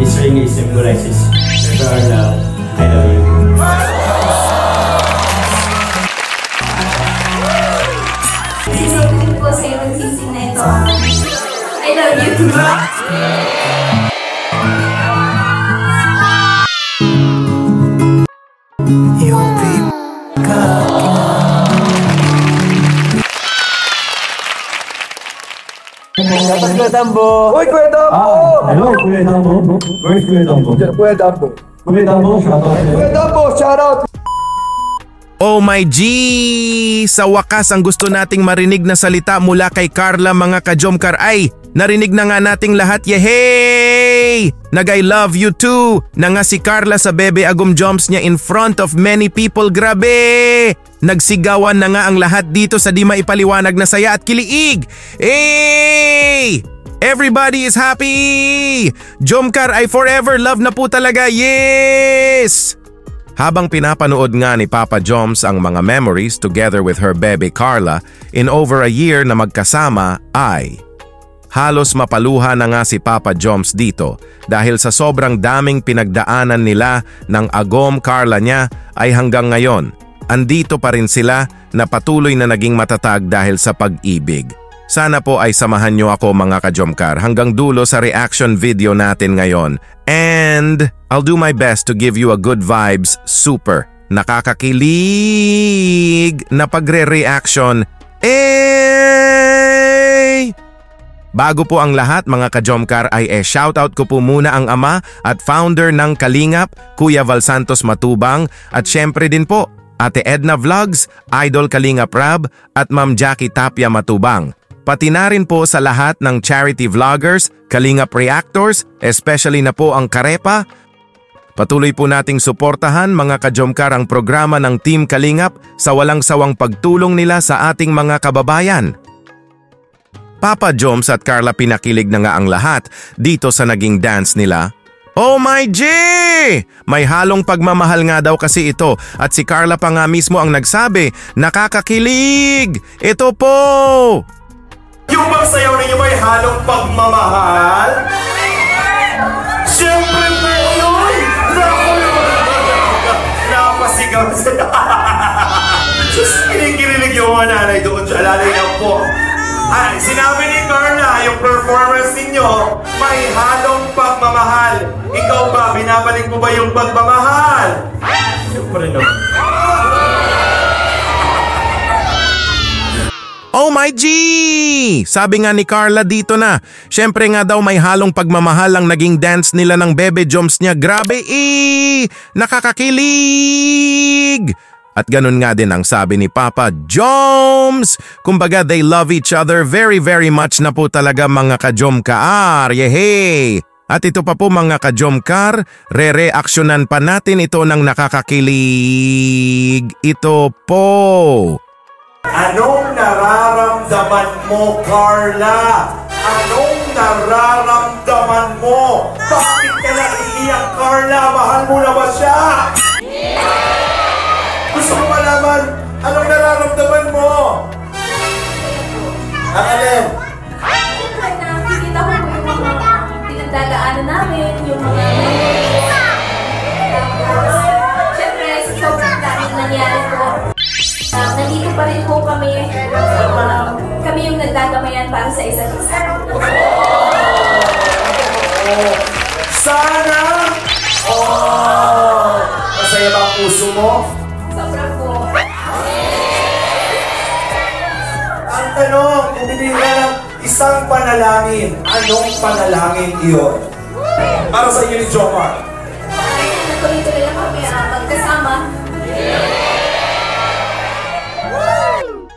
This ring symbolizes Carla, I love you. Sisipin po sa ibang sisig na ito. I love you. Kuya Dambo! Uy, Kuya Dambo! Hello, Kuya Dambo. Where's Kuya Dambo? Kuya Dambo! Kuya Dambo, shoutout. Kuya Dambo, shoutout! Oh my G! Sa wakas ang gusto nating marinig na salita mula kay Carla mga ka-Jomcar ay narinig na nga nating lahat, yehey! Nag-I love you too! Na nga si Carla sa Bebe Agum Joms niya in front of many people, grabe! Nagsigawan na nga ang lahat dito sa di maipaliwanag na saya at kiliig! Hey! Everybody is happy! Jomcar ay forever love na po talaga, yes! Habang pinapanood nga ni Papa Joms ang mga memories together with her baby Carla in over a year na magkasama ay halos mapaluha na nga si Papa Joms dito dahil sa sobrang daming pinagdaanan nila ng agom Carla niya ay hanggang ngayon andito pa rin sila na patuloy na naging matatag dahil sa pag-ibig. Sana po ay samahan nyo ako mga ka-Jomcar hanggang dulo sa reaction video natin ngayon. And I'll do my best to give you a good vibes, super nakakakilig na pagre-reaction. Bago po ang lahat mga ka-Jomcar ay shoutout ko po muna ang ama at founder ng Kalingap, Kuya Val Santos Matubang at syempre din po Ate Edna Vlogs, Idol Kalingap Rab at Ma'am Jackie Tapia Matubang. Pati na rin po sa lahat ng charity vloggers, Kalingap Reactors, especially na po ang Karepa. Patuloy po nating suportahan mga ka-Jomcar ang programa ng Team Kalingap sa walang sawang pagtulong nila sa ating mga kababayan. Papa Joms at Carla pinakilig na nga ang lahat dito sa naging dance nila. Oh my G! May halong pagmamahal nga daw kasi ito at si Carla pa nga mismo ang nagsabi, nakakakilig! Ito po! Yung bang sayaw ninyo may halong pagmamahal? Siyempre po yun! Napasigaw sila. Sus, kinikilig yung mga nanay doon sa alalay lang po. Sinabi ni Carla, yung performance ninyo may halong pagmamahal. Ikaw ba, binabalik mo ba yung pagmamahal? Siyempre naman. Oh my G! Sabi nga ni Carla dito na, syempre nga daw may halong pagmamahal ang naging dance nila ng Bebe Joms niya. Grabe nakakakilig! At ganun nga din ang sabi ni Papa Joms. Kumbaga they love each other very much na po talaga mga ka-Jomcar. Yehey! At ito pa po mga ka-Jomcar, re-reaksyonan pa natin ito ng nakakakilig. Ito po. Anong nararamdaman mo, Carla? Anong nararamdaman mo? Bakit ka na iiyak, Carla? Mahal mo na ba siya? Gusto ko malaman, anong nararamdaman mo? Ang alin? Nakikita ko yung mga pinagdadaanan namin, yung mga siyempre, sa sobrang daming nangyari po. Nandito pa rin po kami. Kami yung nagdadamayan para sa isa't isa. Sana! Masaya ba ang puso mo? Sobra po. Ang tanong, kung bibigyan ka ng isang panalangin, anong panalangin iyon? Para sa inyo ni Jomar. Nagtuloy-tuloy lang kami magkasama.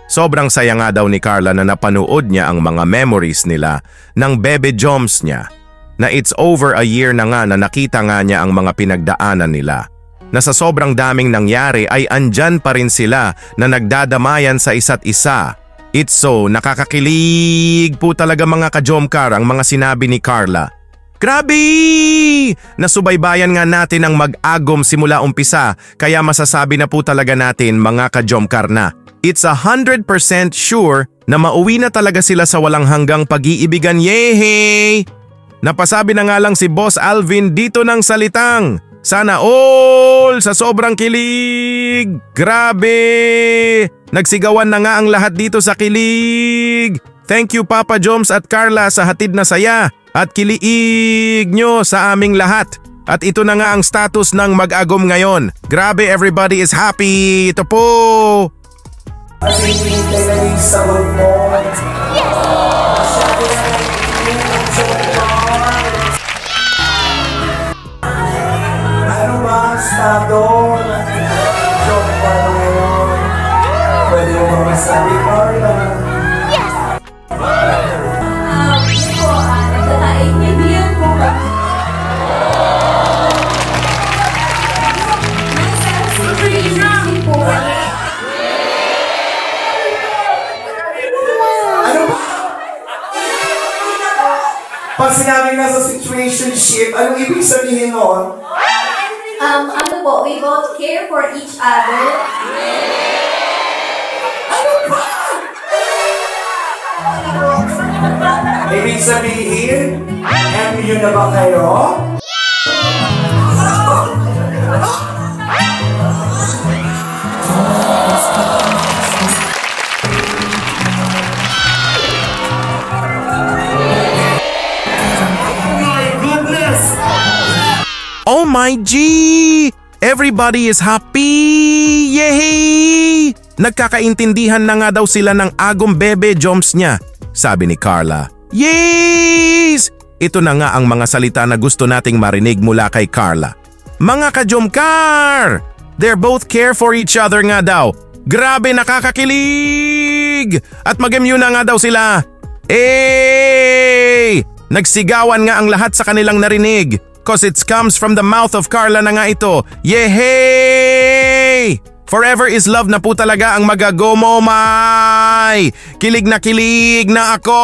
Sobrang saya nga daw ni Carla na napanood niya ang mga memories nila ng Bebe Joms niya. Na it's over a year na nga na nakita nga niya ang mga pinagdaanan nila. Na sa sobrang daming nangyari ay andyan pa rin sila na nagdadamayan sa isa't isa. It's so nakakakilig po talaga mga ka-Jomcar ang mga sinabi ni Carla. Grabe! Nasubaybayan nga natin ang mag-agom simula umpisa kaya masasabi na po talaga natin mga ka-Jomcar na. It's 100% sure na mauwi na talaga sila sa walang hanggang pag-iibigan. Yehey! Napasabi na nga lang si Boss Alvin dito ng salitang, sana all sa sobrang kilig. Grabe! Nagsigawan na nga ang lahat dito sa kilig. Thank you Papa Joms at Carla sa hatid na saya at kiliig nyo sa aming lahat. At ito na nga ang status ng mag-agom ngayon. Grabe, everybody is happy. Ito po! Kasi hinihintay na yung sagot mo. Ano ba ang estado? Joke pa na ngayon. Pwede mo ba masabi, Carla? Yun po, nagtataintindihan po kami. Nasa situation po kami. Ano ba? Pag sinabing nasa situationship, anong ibig sabihin nun? Ano po, we both care for each other. Ibig sabihin, MU na ba kayo? Oh my G! Everybody is happy! Yay! Nagkakaintindihan na nga daw sila ng agom bebe joms niya, sabi ni Carla. Yes! Ito na nga ang mga salita na gusto nating marinig mula kay Carla. Mga kajomkar! They're both care for each other nga daw. Grabe, nakakakilig! At mag-MU na nga daw sila. Eh! Nagsigawan nga ang lahat sa kanilang narinig. Cause it comes from the mouth of Carla na nga ito. Yehey! Forever is love na po talaga ang magagomo, may! Kilig na ako!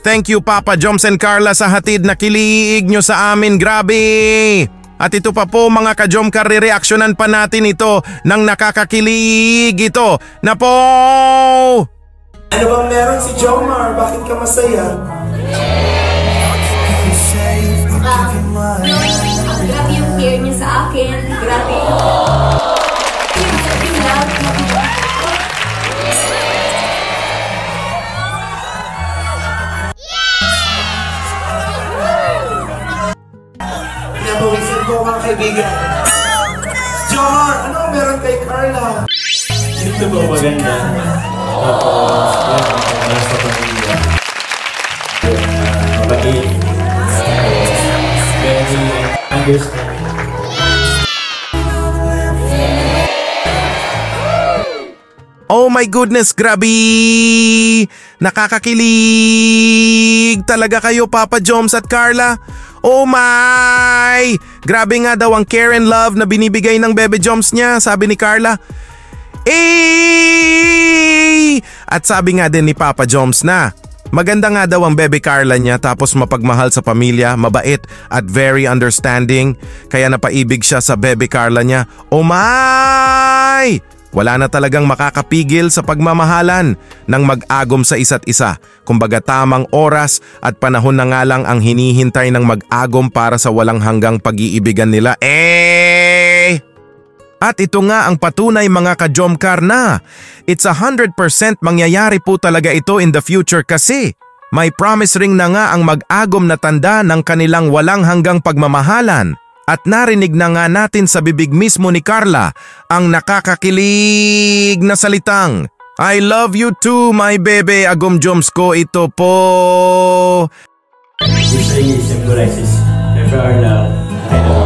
Thank you Papa Joms and Carla sa hatid na kilig nyo sa amin, grabe! At ito pa po mga kajomkar, re-reaksyonan pa natin ito ng nakakakilig ito na po! Ano bang meron si Jomar? Bakit ka masaya? Grabe yung care niya sa akin. Grabe yung love. Pinabawisan ko mga kaibigan. Jomar, ano ang meron kay Carla? Ito po maganda. Tapos, yan, sa pamilya. Mabait. Very understanding. Oh my goodness, grabe! Nakakakilig talaga kayo Papa Joms at Carla. Oh my! Grabe nga daw ang care and love na binibigay ng Bebe Joms niya, sabi ni Carla. Eh! At sabi nga din ni Papa Joms na maganda nga daw ang Bebe Carla niya, tapos mapagmahal sa pamilya, mabait at very understanding. Kaya napaibig siya sa Bebe Carla niya. Oh my! Wala na talagang makakapigil sa pagmamahalan ng mag-agom sa isa't isa. Kumbaga tamang oras at panahon na nga lang ang hinihintay ng mag-agom para sa walang hanggang pag-iibigan nila. At ito nga ang patunay mga kajomkar na it's 100% mangyayari po talaga ito in the future kasi may promise ring na nga ang mag-agom na tanda ng kanilang walang hanggang pagmamahalan. At narinig na nga natin sa bibig mismo ni Carla ang nakakakilig na salitang, I love you too, my bebe, agom joms ko ito po. This really symbolises that we are now. I know.